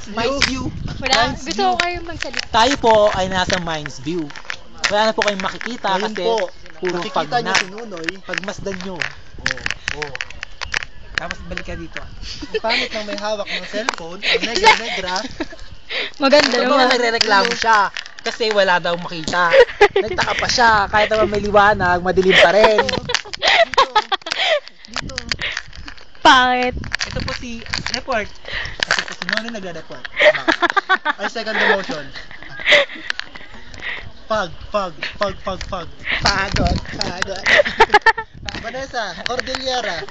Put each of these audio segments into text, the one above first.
Mines View. Wala, Mines gusto View. ko kayong magsalita. Tayo po ay nasa Mines View. Wala na po kayong makikita Ngayon kasi po, puro fog makikita na. niyo si Nunoy. Pagmasdan nyo. Oh. Tapos balik ka dito. Ang pangit ng may hawak ng cellphone, ang negra-negra. Maganda Ito naman. mga nagre-reklamo siya kasi wala daw makita. Nagtaka pa siya, kahit naman may liwanag, madilim pa rin. Dito. Pangit. Ito po si Report. Ito po si Nonoy nagre-report. Ay, second demotion. Pag. Pagod. Vanessa, Cordillera.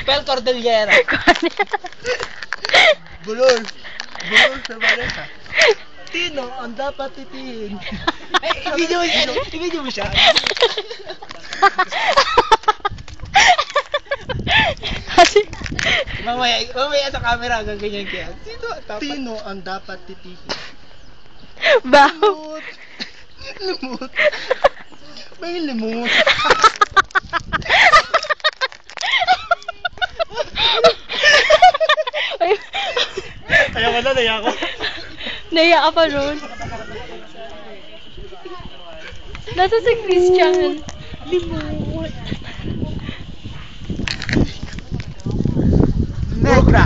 Pel Cordillera. Bulol sa Vanessa. Tino, ang dapat titihin. I-video mo siya. Kasi, Mamaya sa camera gaganyan kaya. Tino, ang dapat titihin. baho. Limot. May limot. Ay, Ayaw ko na, naya ko. naiya ka pa ron. Nasa si Christian. Limot. Negra.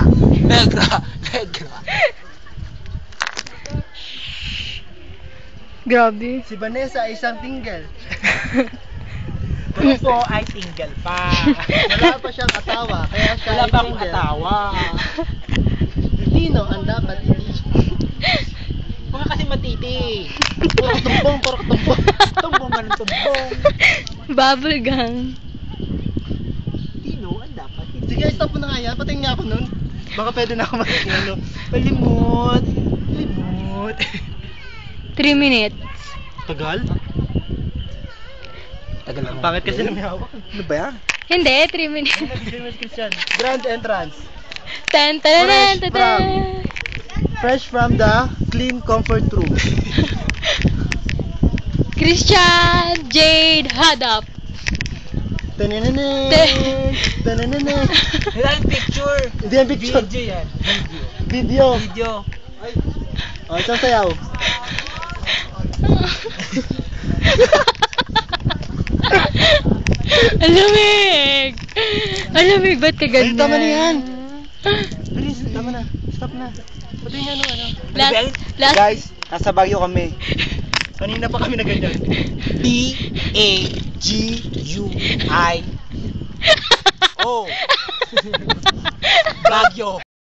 Grabe. Si Vanessa ay isang tinggel. Pero po ay single pa. Wala pa siyang asawa, kaya siya Wala ay pa akong single. atawa. Tino, ang dapat titihin. Mga kasi matiti. Puro tumbong. Tumbong nga ng tumbong. Bubble gum. Tino, ang dapat. Sige, stop mo na nga yan. Patingin nga ako nun. Baka pwede na ako matingin. Ano. Limot. 3 minutes. Tagal? Tagal Ang pangit kasi na may hawak. Ano ba yan? Hindi, 3 minutes. Grand entrance. Tan tan tan tan tan. Fresh from the clean comfort room. Christian Jade Hadap. Tananana. Tananana. Ilang picture. Hindi yan picture. Video yan. Video. Video. O, isang sayaw. Alamig! Alamig, ba't ka ganyan? Ay, tama na yan. Bilis, tama na. Stop na. Pati nga ano. Last, Guys, nasa Baguio kami. Kanina pa kami na ganyan. Baguio. Bagyo.